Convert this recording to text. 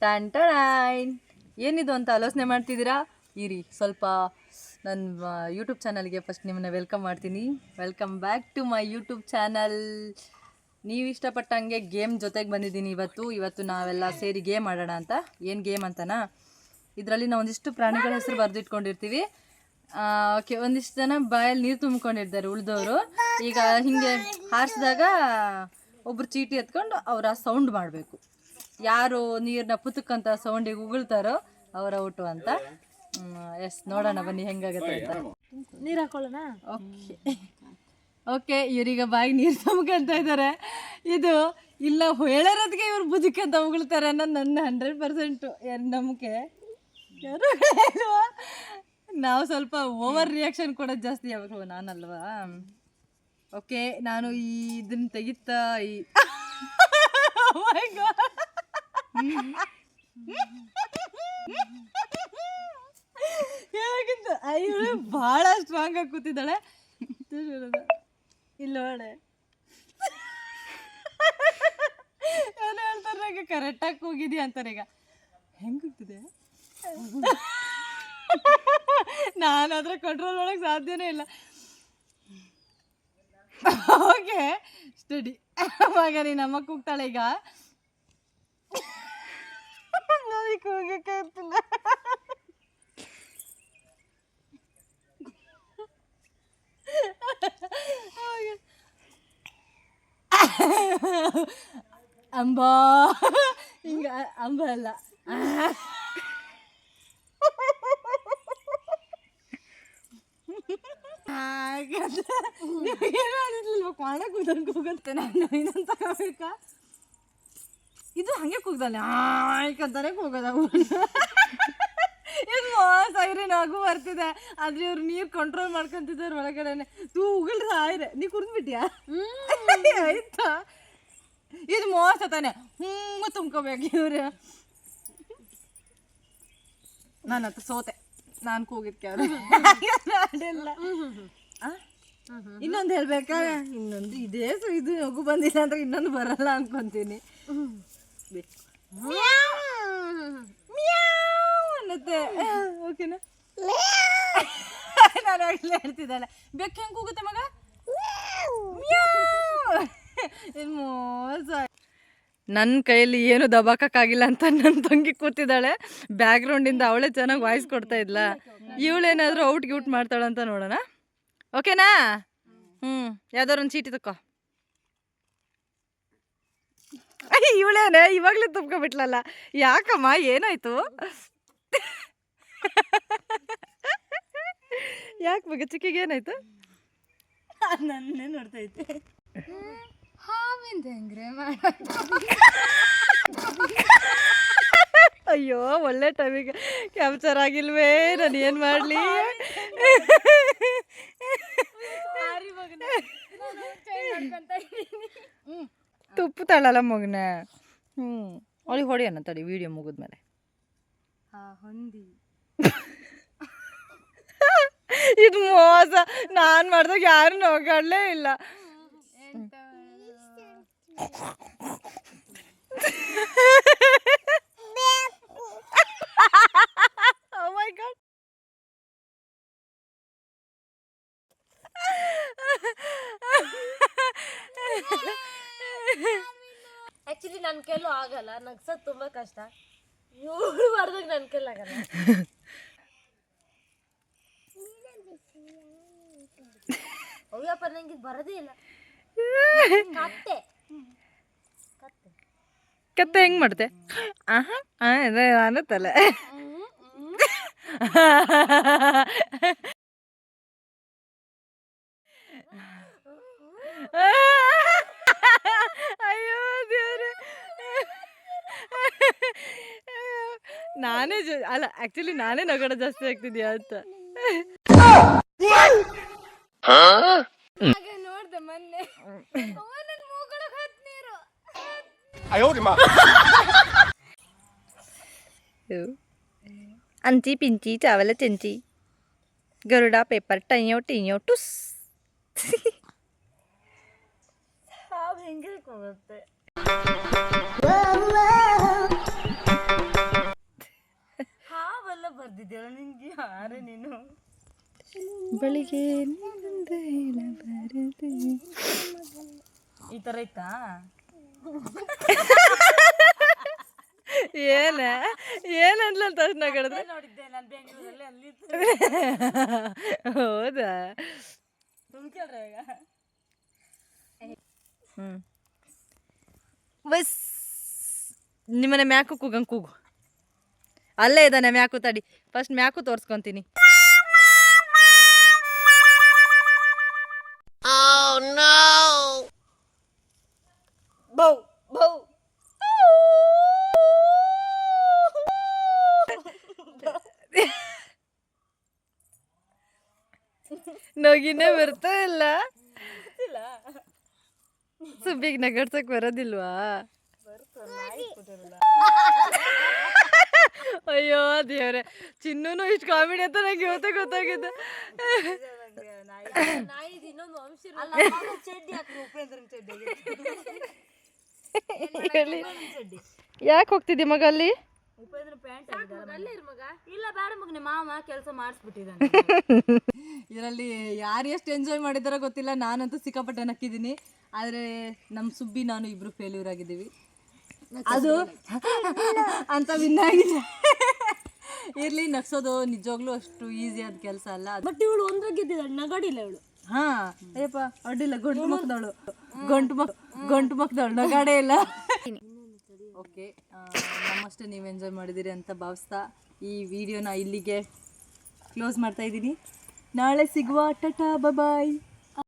Ton ಟಡಾಯ್ನ್ ಏನಿದು ಅಂತ ಆಲೋಚನೆ ಮಾಡ್ತಿದ್ದೀರಾ? ಇರಿ ಸ್ವಲ್ಪ ನನ್ನ ಯೂಟ್ಯೂಬ್ ಚಾನಲ್ಗೆ ಫಸ್ಟ್ ನಿಮ್ಮನ್ನ ವೆಲ್ಕಮ್ ಮಾಡ್ತೀನಿ. Welcome back to my YouTube channel. ನೀವು ಇಷ್ಟಪಟ್ಟಂಗೆ ಗೇಮ್ ಜೊತೆಗೆ ಬಂದಿದ್ದೀನಿ ಇವತ್ತು ನಾವೆಲ್ಲ ಸೇರಿ ಗೇಮ್ ಆಡೋಣ ಅಂತ. ಏನು ಗೇಮ್ ಅಂತನಾ, ಇದರಲ್ಲಿ ನಾವು ಒಂದಿಷ್ಟು ಪ್ರಾಣಿಗಳ ಹೆಸರು ಬರೆದಿಟ್ಕೊಂಡಿರ್ತೀವಿ. ಓಕೆ, ಒಂದಿಷ್ಟು ಜನ ಬಾಯಲ್ಲಿ ನೀರು ತುಂಬ್ಕೊಂಡಿರ್ತಾರೆ ಉಳಿದವರು. ಈಗ ಹೀಗೆ ಹಾರಿಸಿದಾಗ ಒಬ್ಬರು ಚೀಟಿ ಎತ್ಕೊಂಡು ಅವ್ರು ಆ ಸೌಂಡ್ ಮಾಡಬೇಕು. ಯಾರು ನೀರನ್ನ ಪುತಕ್ಕಂತ ಸೌಂಡಿಗೆ ಉಗುಳ್ತಾರೋ ಅವರ ಔಟು ಅಂತ. ಎಸ್, ನೋಡೋಣ ಬನ್ನಿ ಹೆಂಗಾಗತ್ತೆ ಅಂತ. ನೀರು ಹಾಕೊಳ್ಳೋಣ. ಓಕೆ, ಇವ್ರೀಗ ಬಾಯಿಗೆ ನೀರು ತುಂಬ್ಕೊಂತ ಇದ್ದಾರೆ. ಇದು ಇಲ್ಲ ಹೇಳೋದಕ್ಕೆ ಇವ್ರು ಬುದಕ್ಕಂತ ಉಗುಳ್ತಾರೆ ಅನ್ನೋದು ನನ್ನ 100% ನಂಬಿಕೆ. ಯಾರು ನಾವು ಸ್ವಲ್ಪ ಓವರ್ ರಿಯಾಕ್ಷನ್ ಕೊಡೋದು ಜಾಸ್ತಿ. ಯಾವಾಗ ನಾನಲ್ವಾ? ಓಕೆ, ನಾನು ಇದನ್ನ ತೆಗಿತಾ ಹೇಳಕ್ಕಿಂತ ಇವಳು ಭಾಳ ಸ್ಟ್ರಾಂಗ್ ಆಗಿ ಕೂತಿದ್ದಾಳೆ. ಇಲ್ಲ ನೋಡೆ ಏನು ಹೇಳ್ತಾರೆ, ಈಗ ಕರೆಕ್ಟಾಗಿ ಕೂಗಿದ್ಯಾ ಅಂತಾರೆ. ಈಗ ಹೆಂಗೆ ಕೂಗ್ತಿದೆ ನಾನಾದ್ರೆ ಕಂಟ್ರೋಲ್ ಮಾಡೋಕ್ಕೆ ಸಾಧ್ಯನೇ ಇಲ್ಲ. Okay, study. ಅವಾಗ ನೀನು ಅಮ್ಮ ಕೂಗ್ತಾಳೆ. ಈಗ ನನಗೆ ಕೂಗಕ್ಕೆ ಆಗ್ತಿಲ್ಲ. ಅಂಬಾ ಹಿಂಗ ಅಂಬ ಅಲ್ಲ, ಕ್ವಾಣ ಕೂದಲ್ ಕೂಗುತ್ತೆ. ನಾನು ಇನ್ನೊಂದು ತಗೋಬೇಕಾ? ಇದು ಹಂಗೆ ಕೂಗ್ದಲ್ಲ ಅಂತಾನೆ ಕೂಗೋದ. ಇದು ಸೈರಿ ನಗು ಬರ್ತಿದೆ, ಆದ್ರೆ ಇವ್ರು ನೀರು ಕಂಟ್ರೋಲ್ ಮಾಡ್ಕೊಂತಿದ್ದಾರೆ ಒಳಗಡೆನೆ. ತೂ ಉಗುಳ್ರ ಆಯ್ರೆ ನೀ ಕುಡಿದ್ಬಿಟ್ಯಾ? ಆಯ್ತಾ, ಇದು ಮೋಸ ತಾನೆ. ತುಂಬ್ಕೋಬೇಕು ಇವ್ರು. ನಾನು ಹತ್ರ ಸೋತೆ, ನಾನು ಕೂಗಿದ್ಕೆ ಅವ್ರು ಆಡಿಲ್ಲ. ಇನ್ನೊಂದು ಹೇಳ್ಬೇಕಾ? ಇನ್ನೊಂದು ಇದೇ ಇದು ನಗು ಬಂದಿಲ್ಲ ಅಂದ್ರೆ ಇನ್ನೊಂದು ಬರಲ್ಲ ಅನ್ಕೊಂತೀನಿ. ಅನ್ನತ್ತೆ. ಓಕೆನಾ? ನಾನು ಆಗ್ಲೇ ಹೇಳ್ತಿದ್ದಾಳೆ. ಬೆಕ್ಕ ಹೆಂಗೆ ಕೂಗುತ್ತೆ ಮಗ? ಮೋಸ. ನನ್ನ ಕೈಯಲ್ಲಿ ಏನು ದಬಾಕಕ್ಕಾಗಿಲ್ಲ ಅಂತ ನನ್ನ ತಂಗಿ ಕೂತಿದ್ದಾಳೆ ಬ್ಯಾಕ್ಗ್ರೌಂಡಿಂದ. ಅವಳೇ ಚೆನ್ನಾಗಿ ವಾಯ್ಸ್ ಕೊಡ್ತಾ ಇದ್ಲ. ಇವಳೇನಾದರೂ ಔಟ್ ಗ್ಯೂಟ್ ಮಾಡ್ತಾಳಂತ ನೋಡೋಣ. ಓಕೆನಾ? ಯಾವ್ದಾರು ಒಂದು ಚೀಟಿ ತಕ್ಕೋ. ಇವಳೇನೆ ಇವಾಗಲೇ ತುಂಬ್ಕೊಬಿಟ್ಲಲ್ಲ. ಯಾಕಮ್ಮ, ಏನಾಯ್ತು? ಯಾಕೆ ಮಗ ಚಿಕ್ಕಿಗೆ ಏನಾಯ್ತು? ನನ್ನೇ ನೋಡ್ತೈತೆ. ಅಯ್ಯೋ, ಒಳ್ಳೆ ಟೈಮಿಗೆ ಕ್ಯಾಪ್ಚರ್ ಆಗಿಲ್ವೇ. ನಾನು ಏನು ಮಾಡಲಿ? ತುಪ್ಪು ತಳ್ಳಲ್ಲ ಮಗನ. ಅವಳಿಗೆ ಹೊಡಿಯೋಣ ತಡಿ, ವಿಡಿಯೋ ಮುಗಿದ್ಮೇಲೆ. ಇದು ಮೋಸ. ನಾನು ಮಾಡ್ದಾಗ ಯಾರು ನೋಗಾಡಲೇ ಇಲ್ಲ. Oh my God. ಆಕ್ಚುಲಿ ನನ್ನ ಕೈಲೂ ಆಗಲ್ಲ, ನಗ್ಸೋದು ತುಂಬಾ ಕಷ್ಟ. ಇವಳು ಮಾಡಿದಾಗ ನನ್ನ ಕೈಲಿ ಆಗಲ್ಲ. ಅಯ್ಯಪ್ಪ, ನಂಗೆ ಇದು ಬರೋದೇ ಇಲ್ಲ. ಕತ್ತೆ ಕತ್ತೆ ಹೆಂಗ್ ಮಾಡ್ತೆ? ಅನ್ನತ್ತಲ್ಲ. ಅಯ್ಯೋ ದೇವ್ರೆ, ನಾನೇ ಅಲ್ಲ, ಆಕ್ಚುಲಿ ನಾನೇ ನಗಡ ಜಾಸ್ತಿ ಆಗ್ತಿದ್ಯಾ ಅಂತ ನೋಡ್ದೆ ಮೊನ್ನೆ. अंची पिंची चावल चंची गरुड़ा पेपर टइयो टियो टुस ಹೆಂಗೆ ಅರೆ ನೀನು ಬಳಿಗೆ ನಿನ್ನಿಂದ ಹೇಳಬಾರದು. ಈ ಥರ ಇತ್ತಾ? ಏನಂದ್ಲ ತಕ್ಷಣ ಕಡಿದ್ರೆ ನೋಡಿದ್ದೆ ನಾನು ಬೆಂಗಳೂರಲ್ಲಿ ಅಲ್ಲಿ ಹೌದಾ? ತುಳ್ಕೊಳ್ರೆ ಈಗ. ಬಸ್ ನಿಮ್ಮನೆ ಮ್ಯಾಕು ಕೂಗಂಗೆ ಕೂಗು. ಅಲ್ಲೇ ಇದ್ದಾನೆ ಮ್ಯಾಕು, ತಡಿ ಫಸ್ಟ್ ಮ್ಯಾಕು ತೋರಿಸ್ಕೊತೀನಿ. ಬೌ ಬೌ ನಗಿನೇ ಬರ್ತಾ ಇಲ್ಲ. ಸುಬ್ಬಿಗೆ ನಗಡ್ಸಕ್ ಬರೋದಿಲ್ವಾ? ಅಯ್ಯೋ ದೇವ್ರೆ, ಚಿನ್ನೂನು ಇಷ್ಟು ಕಾಮಿಡಿ ಅಂತ ನಂಗೆ ಇವತ್ತೇ ಗೊತ್ತಾಗಿದೆ. ನಾಯಿದು ಇನ್ನೊಂದು ವಂಶ ಚಡ್ಡಿ ಹಾಕಿ ಉಪೇಂದ್ರನ್ ಚಡ್ಡಿ ಯಾಕೆ ಹೋಗ್ತಿದ್ದಿ ಮಗ ಅಲ್ಲಿ? ಉಪೇಂದ್ರ ಪ್ಯಾಂಟ್ ಅಲ್ಲೇ ಇರು ಮಗ. ಇಲ್ಲ ಬೇಡ ಮಗ, ನಿಮ್ಮ ಮಾಮ ಕೆಲಸ ಮಾಡಿಸ್ಬಿಟ್ಟಿದ್ದಾನೆ. ಇದರಲ್ಲಿ ಯಾರು ಎಷ್ಟು ಎಂಜಾಯ್ ಮಾಡಿದಾರೋ ಗೊತ್ತಿಲ್ಲ, ನಾನಂತೂ ಸಿಕ್ಕಾಪಟ್ಟೆ ನಕ್ಕಿದ್ದೀನಿ. ಆದರೆ ನಮ್ಮ ಸುಬ್ಬಿ ನಾನು ಇಬ್ರು ಫೇಲ್ಯೂರ್ ಆಗಿದ್ದೀವಿ. ಅದು ಅಂತ ವಿನ್ ಆಗಿದೆ. ಇರ್ಲಿ, ನಗ್ಸೋದು ನಿಜವಾಗ್ಲೂ ಅಷ್ಟು ಈಸಿ ಆದ ಕೆಲಸ ಅಲ್ಲ. ಬಟ್ ಇವಳು ಒಂದ್ರಾಗ ಗೆದ್ದಿದ್ದಾಳೆ, ನಗಾಡಿಲ್ಲ ಇವಳು. ಹಾ ಅಯ್ಯಪ್ಪ ಅಡ್ಡಿಲ್ಲ, ಗಂಟು ಮಕ್ದವಳು ನಗಾಡೇ ಇಲ್ಲ. ಓಕೆ, ನಮ್ಮಷ್ಟೇ ನೀವು ಎಂಜಾಯ್ ಮಾಡಿದ್ದೀರಿ ಅಂತ ಭಾವಿಸ್ತಾ ಈ ವಿಡಿಯೋನ ಇಲ್ಲಿಗೆ ಕ್ಲೋಸ್ ಮಾಡ್ತಾ ಇದ್ದೀನಿ. ನಾಳೆ ಸಿಗುವ. ಟಾಟಾ ಬಾಯ್.